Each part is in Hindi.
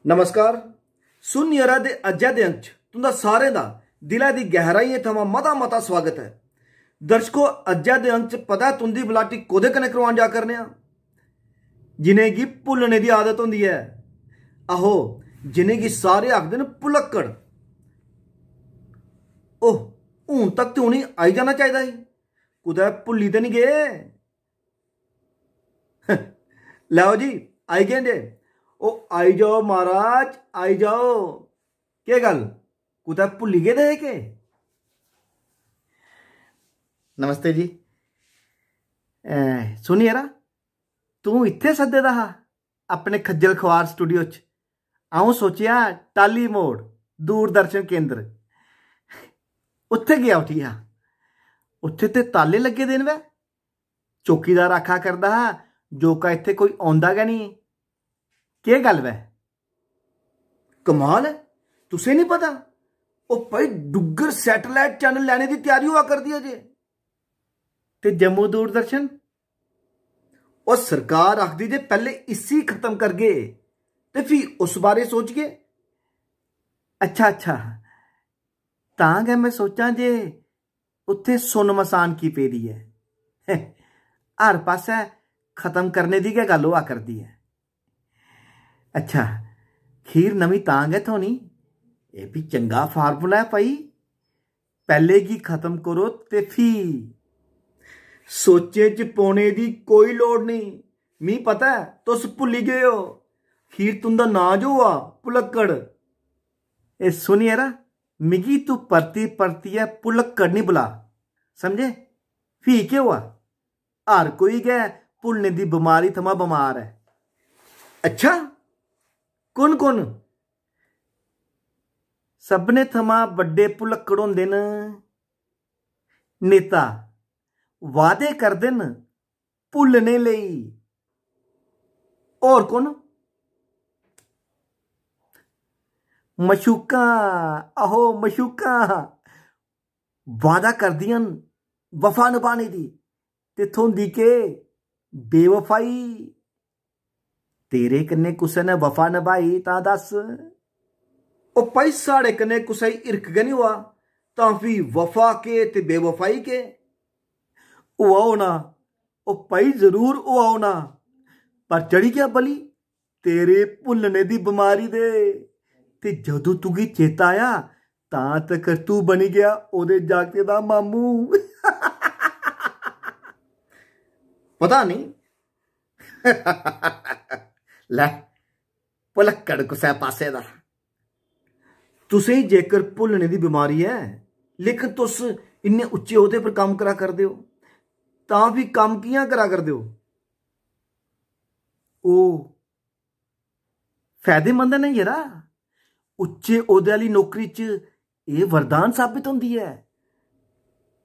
नमस्कार। सुन यरा दे अज्जै दे अंक तुंदा सारें दा दिलै दी गहराइयें थमां मता मता स्वागत है। दर्शकों, अज्जै दे अंक पता है तुंदी बलाटी कोदे कन्नै करवान जा करने आ, जिनेंगी भुल्लने दी आदत होंदी है। आहो, जिनेंगी सारे आखदे न भुलक्कड़। ओह, हून तक ते उनें आई जाना चाहिदा ही, कुदै भुल्ली ते नहीं गए। लैओ जी, आई गए जे। ओ आई जाओ महाराज, आई जाओ। केह् गल, कुतै भुल्ली गेदे हे के? नमस्ते जी। सुन यरा, तू इत्थे सद्दे दा हा अपने खज्जल खुआर स्टूडियो च। अऊं सोचेआ टाली मोड़ दूरदर्शन केंद्र उत्थे गया उठिया। उत्थे ते ताले लगे दे न वे। चौकीदार आखा करदा हा जोका इत्थे कोई औंदा गै नहीं। केह् गल वै? कमाल है, तुसें नहीं पता? ओ भाई डुग्गर सैटेलाइट चैनल लैने की तैयारी हुआ कर दी है जे। ते जम्मू दूरदर्शन? और सरकार आखदी जे पहले इसी खत्म करगे ते फिर उस बारे सोचगे। अच्छा अच्छा, तां गै मैं सोचां जे उत्थे सुन मसान की पेदी है। हर पासै खत्म करने दी गै गल होआ करदी है। अच्छा, खीर नवीं तां गै थोनी। एह् भी चंगा फार्मूला है भाई। पहले गी खत्म करो ते फ्ही सोचे च पौने दी कोई लोड़ नहीं। मी पता है तुस भुल्ली गए हो। खीर तुंदा नां जो हुआ भुलक्कड़। ए सुन यरा, मिगी तू परती परतियै भुलक्कड़ नहीं बुला, समझे? फ्ही केह् हुआ? हर कोई गै भुल्लने दी बमारी थमां बमार है। अच्छा, कुन कुन? सभनें थमां बड्डे भुलक्कड़ होंदे न नेता। वादे करदे न भुल्लने लेई। और कुन? मशूकां। आहो मशूकां वादा करदियां न वफा निभाने दी ते थोंदी के बेवफाई। तेरे कन्नै कुसै ने वफा निभाई तां दस। ओ भाई साढ़े कन्नै कुसै हिरख गै नहीं हुआ तां फ्ही वफा के ते बेवफाई के? हुआ होना, ओ भाई जरूर हुआ होना, पर चढ़ी गया बली तेरे भुल्लने दी बमारी दे। ते जदों तुगी चेता आया तां तक तू बनी गया ओदे जागते दा मामू। पता नहीं। लै, भुलक्कड़ कुसै पासे दा। तुसें जेकर भुल्लने दी बीमारी है, लेकिन तुस इन्ने उच्चे ओहदे पर कम करा करदे हो, तां भी कम कियां करा करदे हो? ओ फायदेमंद है यरा। उच्चे ओहदे आली नौकरी च एह् वरदान साबित होंदी है।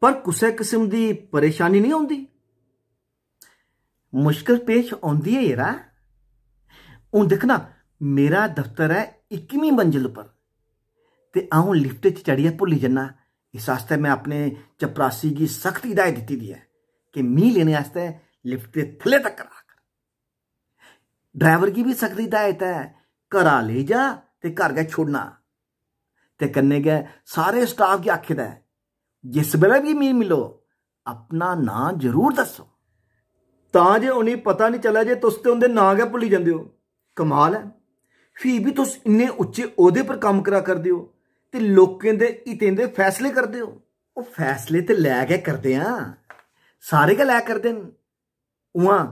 पर कुसै किस्म दी परेशानी नहीं होंदी? मुश्किल पेश आउंदी है यरा। हून दिखना, मेरा दफ्तर है 21वीं मंजिल पर ते अऊं लिफ्ट च चढ़ियै भुल्ली जन्ना। इस आस्तै मैं अपने चपरासी गी सख्त हिदायत दित्ती दी है कि मी लेने आस्तै लिफ्ट दे थल्ले तक करा कर। ड्राइवर गी भी सख्त हिदायत है घरा लेई जा ते घर गै छोड़ना। ते कन्नै गै सारे स्टाफ गी आखे दा है जिस बेल्लै भी मी मिलो अपना नां जरूर दस्सो, तां जे उनें पता नहीं चला जे तुस ते उंदे नां गै भुल्ली जंदे हो। कमाल है, फ्ही भी तुस इन्ने उच्चे ओहदे पर कम करा करदे हो ते लोकें दे हितें दे फैसले करदे हो। वो फैसले ते लै गै करदे आं, सारे गै लै करदे न। उआं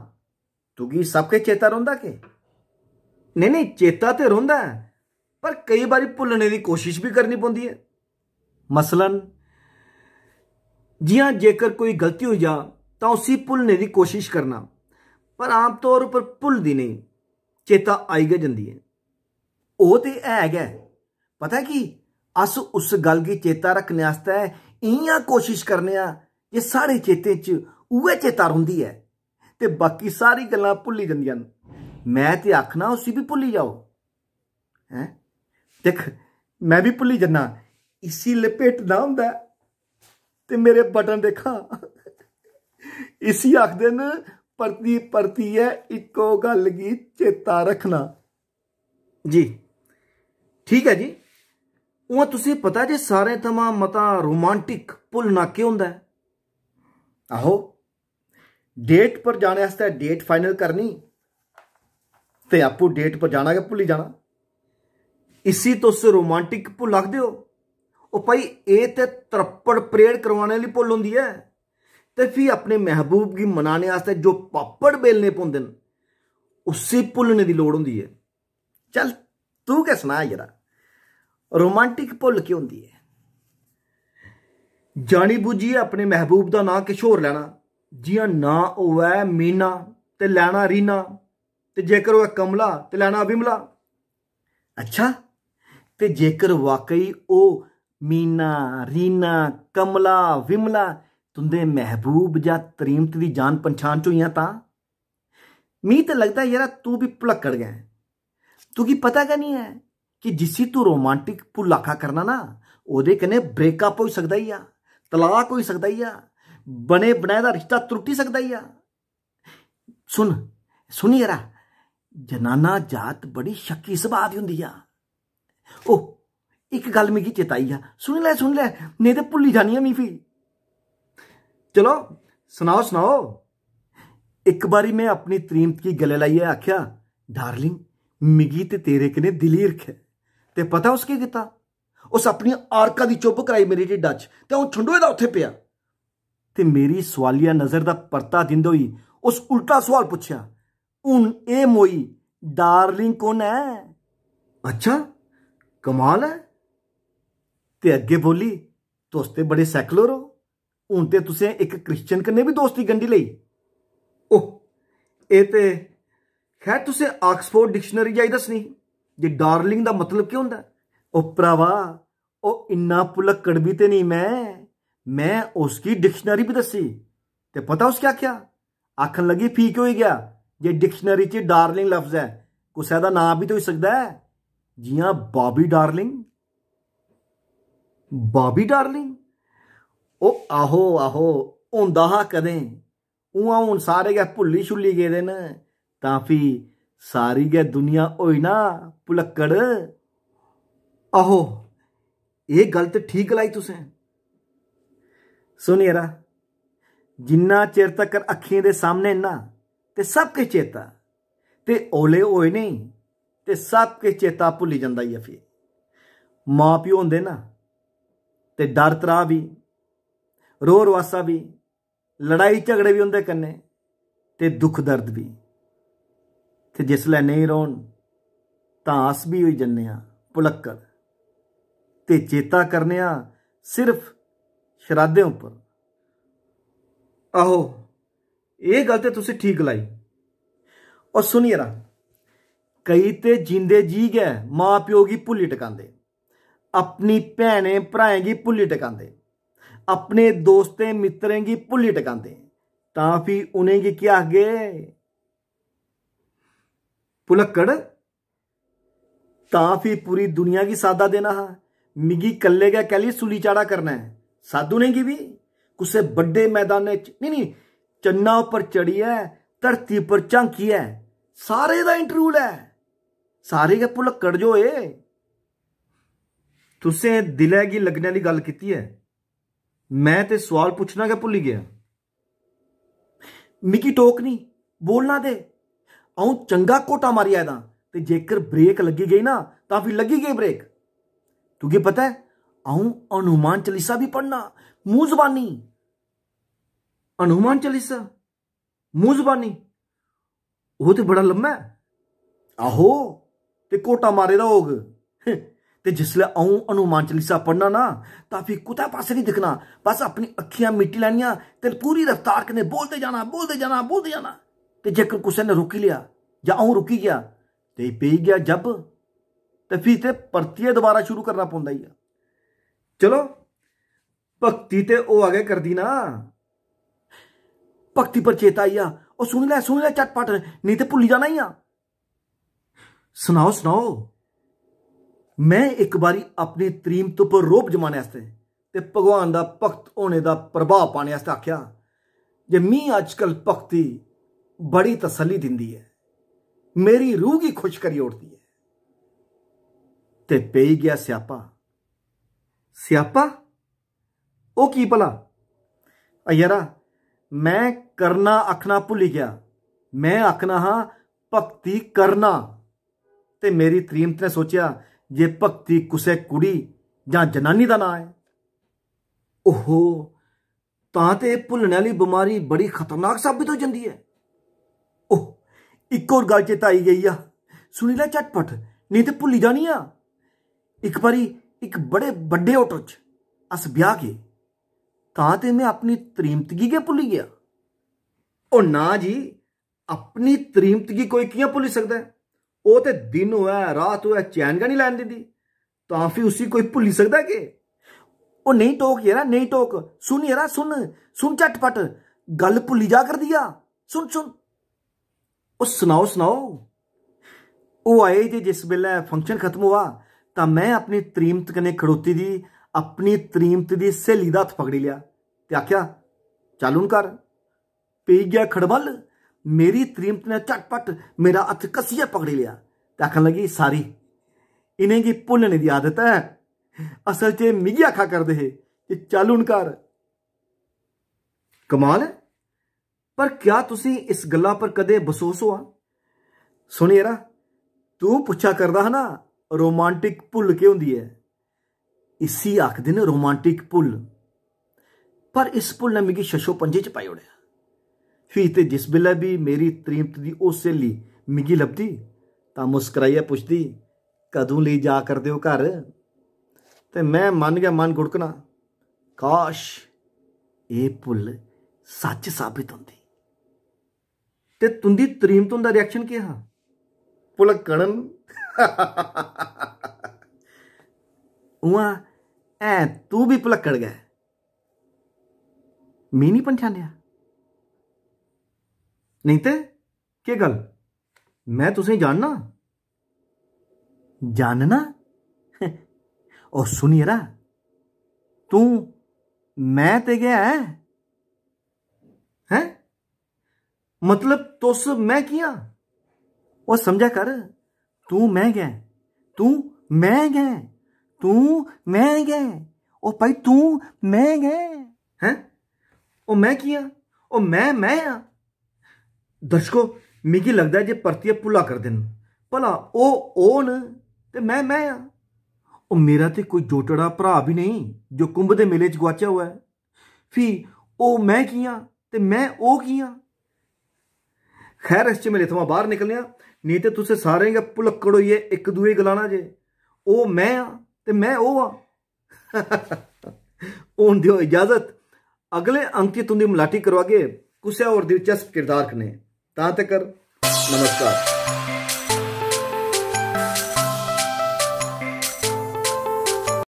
तुगी सब किश चेता रौंह्दा के? नहीं नहीं, चेता ते रौंह्दा है, पर कई बारी भुल्लने की कोशिश भी करनी पौंदी है। मसलन जियां जेकर कोई गलती हो जा तां उसी भुल्लने की कोशिश करना, पर आमतौर पर भुलदी नहीं, चेता आई गै जंदी है। ओह् ते है गै। पता कि अस उस गल गी चेता रखने आस्तै इयां कोशिश करने आ जे साढ़े चेते च उ'ऐ चेता रौंह्दी है ते बाकी सारी गल्लां भुल्ली जंदियां न। मैं ते आखना उसी भी भुल्ली जाओ। हैं दिख, मैं भी भुल्ली जन्ना। इसी लपेटना होंदा ते मेरे बटन देखा। इसी आखदे न परती परतियै इक्को गल गी चेता रखना। जी, ठीक है जी। उ'आं तुसें पता जे सारें थमां मता रोमांटिक भुल्लना केह् होंदा है? आहो, डेट पर जाने आस्तै डेट फाइनल करनी ते आपूं डेट पर जाना गै भुल्ली जाना। इसी तुस रोमांटिक भुल्ल आखदे हो? ओ भाई, एह् ते त्रप्पड़ परेड करवाने आह्ली भुल्ल होंदी है। ते फ्ही अपने महबूब गी मनाने आस्तै जो पापड़ बेलने पौंदे न, उसी भुल्लने दी लोड़ होंदी है। चल तू गै सना जरा, रोमांटिक भुल्ल केह् होंदी है? जानी बुझियै अपने महबूब दा नां किश होर लैना, जि'यां नां होवै मीना ते लैना रीना, ते जेकर होवै कमला ते लैना विमला। अच्छा, ते जेकर वाकई ओह् मीना रीना कमला विमला तुंदे महबूब जां तरीमत दी जान पन्छान च होइयां तां? मी ते लगदा यार तू भी भुलक्कड़ गै। तुगी पता गै नहीं है कि जिसी तू रोमांटिक भुल्ल आखा करना ना, ओह्दे कन्नै ब्रेकअप होई सकदा ही आ, तलाक होई सकदा ही आ, बने बनाए दा रिश्ता त्रुट्टी सकदा ही आ। सुन यरा, जनाना जात बड़ी शक्की सुभाऽ दी होंदी आ। ओह, एक गल मिगी चेता आई आ, सुनी लै नेईं ते भुल्ली जानी आ मी फ्ही। चलो सनाओ। एक बारी मैं अपनी तरीमत गी गले लाइयै आख्या, डार्लिंग मिगी ते तेरे कन्नै दिली हिरख है। ते पता उस केह् कीता? उस अपनी आरका दी चुप्प कराई मेरी ढिड्डा च, ते अ'ऊं छंडोए दा उत्थे पेआ। ते मेरी सोआलिया नजर दा परता दिंदे होई उस उल्टा सोआल पुच्छेआ, हुन एह् मोई डार्लिंग कु'न है? अच्छा, कमाल है। ते अग्गे बोली, तुस ते बड़े सैकुलर हो, हुन ते तुसें इक क्रिश्चियन कन्नै भी दोस्ती गंढी लेई। ओह, एह् ते खैर तुसें ऑक्सफोर्ड डिक्शनरी जाई दस्सनी जे डार्लिंग दा मतलब केह् होंदा। ओह भरावा, ओह इन्ना भुलक्कड़ भी ते नहीं मैं उसकी डिक्शनरी भी दस्सी। ते पता उस क्या आखेआ? आखन लगी फ्ही केह् होई गया जे डिक्शनरी च डार्लिंग लफ्ज है, कुसै दा नां भी तो होई सकदा है, जि'यां बॉबी डार्लिंग। बॉबी डार्लिंग? ओह आहो होंदा हा कदें, उ'आं हून सारे गै भुल्ली शुल्ली गेदे न, तां फ्ही सारी गै दुनिया होई ना भुलक्कड़। आहो, एह् गल ते ठीक गलाई तुसें। सुन यरा, जिन्ना चिर तकर अक्खियें दे सामने ना ते सब किश चेता, ते ओले होए नहीं ते सब किश चेता भुल्ली जंदा ही है। फ्ही मां प्यो होंदे ना, ते डर त्राह भी, रो रुआसा भी, लड़ाई झगड़े भी उंदे कन्नै, ते दुख दर्द भी। ते जिसलै नहीं रौह्न तां अस भी होई जन्ने आं भुलक्कड़, ते चेता करने आं सिर्फ शराधें उप्पर। आहो, एह् गल ते तुसें ठीक गलाई। और सुन यरा, कई ते जींदे जी गै मां प्यो गी भुल्ली टकांदे, अपनी भैनें भ्राएं गी भुल्ली टकांदे, अपने दोस्तें मित्रें गी भुल्ली टकांदे, तां फ्ही उ'नेंगी केह् आखगे? भुलक्कड़। तां फ्ही पूरी दुनिया गी सादा देना हा, मिगी कल्ले गै कैली सुली चाड़ा करना है? सद्द उ'नेंगी बी कुसै बड्डे मैदानै च, नहीं चन्ना उप्पर चढ़ियै धरती पर झांकियै सारे दा इंटरव्यू लै, सारे गै भुलक्कड़ जो होए। तुसें दिलै गी लग्गने आह्ली गल्ल कीती है, मैं ते सोआल पुच्छना गै भुल्ली गेआ। मिगी टोक नहीं, बोलना दे, अ'ऊं चंगा घोटा मारी आए दा, ते जेकर ब्रेक लग्गी गई ना तां फ्ही लग्गी गई ब्रेक। तुगी पता है अ'ऊं हनुमान चालीसा भी पढ़ना मूंह जबानी। हनुमान चालीसा मूंह जबानी? ओह् ते बड़ा लम्मा है। आहो, ते घोटा मारे दा होग। ते जिसलै अ'ऊं हनुमान चालीसा पढ़ना ना तां फ्ही कुतै पास्से नहीं दिक्खना, बस अपनी अक्खियां मिट्टी लैनियां ते पूरी रफ्तार कन्नै बोलदे जाना। ते जेकर कुसै ने रोकी लिया जां अ'ऊं रुकी गया ते पेई गया जब, ते फ्ही ते परतियै दोबारा शुरू करना पौंदा ही। चलो भक्ति ते होआ गै करदी ना। भक्ति पर चेता आई आ, और सुन ले झटपट, नहीं ते भुल्ली जाना ही आ। सनाओ। मैं एक बारी अपनी तरीमत पर रोब जमाने आस्ते ते भगवान दा भक्त होने दा प्रभाव पाने आस्ते आख्या जे मी अजकल भक्ति बड़ी तसल्ली दिंदी है, मेरी रूह गी खुश करी ओड़दी है। ते पेई गया स्यापा। स्यापा ओ की भला? यारा मैं करना आखना भुली गया। मैं आखना हाँ भगती करना। ते मेरी तरीमत ने सोचा जे भगती कुसै कुड़ी जां जनानी दा नां है। ओहो, तां ते भुल्लने वाली बीमारी बड़ी खतरनाक साबित हो जाती है। ओह, एक और गल चेता आई गई आ, सुनी लै झटपट, नहीं तो भुल्ली जानी आ। एक बारी एक बड़े बड़े होटल च अस ब्याह गए, तां ते मैं अपनी तरीमतगी गै भुल्ली गया। ओ ना जी, अपनी तरीमतगी कोई कियां भुल्ली सकदा है? ओ ते दिन होऐ रात होऐ चैन गै नहीं लैन दिंदी, तां फिर उसी कोई भुल्ली सकदा के? ओ नहीं टोक यारा, नहीं टोक, सुन यारा, सुन सुन झटपट, गल भुल्ली जा कर दिया, सुन सुन। ओ सुनाओ सुनाओ। ओ आए जे जिस वेले फंक्शन खत्म हुआ तां मैं अपनी तरीमत कन्नै खड़ोती दी अपनी तरीमत दी सहेली दा हत्थ पकड़ी लिया ते आख्या चल हुण कर। पेई गया खड़बल। मेरी तरीमत ने झटपट मेरा हत्थ कस्सियै पकड़ी लिया ते आखन लगी सारी इनेंगी भुल्लने दी आदत है, असल च मिगी आखा करदे हे कि चल हुण कर। कमाल है, पर क्या तुसी इस गल्ला पर कदे बसोस हुआ? सुन यारा, तू पुछा करदा हा ना रोमांटिक भुल्ल केह् हुंदी है, इसी आखदे न रोमांटिक भुल्ल। पर इस भुल्ल ने मिगी शशो पंजे च पाई ओड़ेआ। फ्ही ते जिस बेल्लै भी मेरी तरीमत दी ओह् सहेली मिगी लभदी तां मुस्कराइयै पुछदी कदूं लेई जा करदे हो घर, ते मैं मन गै मन गुड़कना काश एह् भुल्ल सच साबित होंदी। ते तुंदी तरीमत उंदा रिएक्शन केह् हा? भुलक्कन उआं ऐ तू भी भुलक्कड़ गै, मी नहीं पन्छानेआ? नहीं ते केह् गल, मैं तुसें जानना? जानना? और सुन यरा, तू मैं ते गया है? मतलब तुस मैं किया? और समझा कर, तू मैं गया, तू मैं गया, तू मैं गया, ओ भाई तू मैं गया हैं? ओ मैं किया? ओ मैं आ? दर्शकों, मिगी लगदा है जे परतियै भुल्ला कर देन, भला ओ न ते मैं आ। ओ मेरा ते कोई जोटड़ा भरा भी नहीं जो कुंभ दे मेले च गुआचा हुआ है। फ्ही ओ मैं किया ते मैं ओ किया? खैर इस मेले थमां बाहर निकलने आ, नहीं ते तुसें सारें गै भुलक्कड़ होइयै इक दूए गलाना जे ओ मैं आ ते मैं ओ आ। हुण दिओ इजाजत, अगले अंक च तुंदी मलाटी करवागे कुसै होर दिलचस्प किरदार कन्नै। तां तक्कर नमस्कार।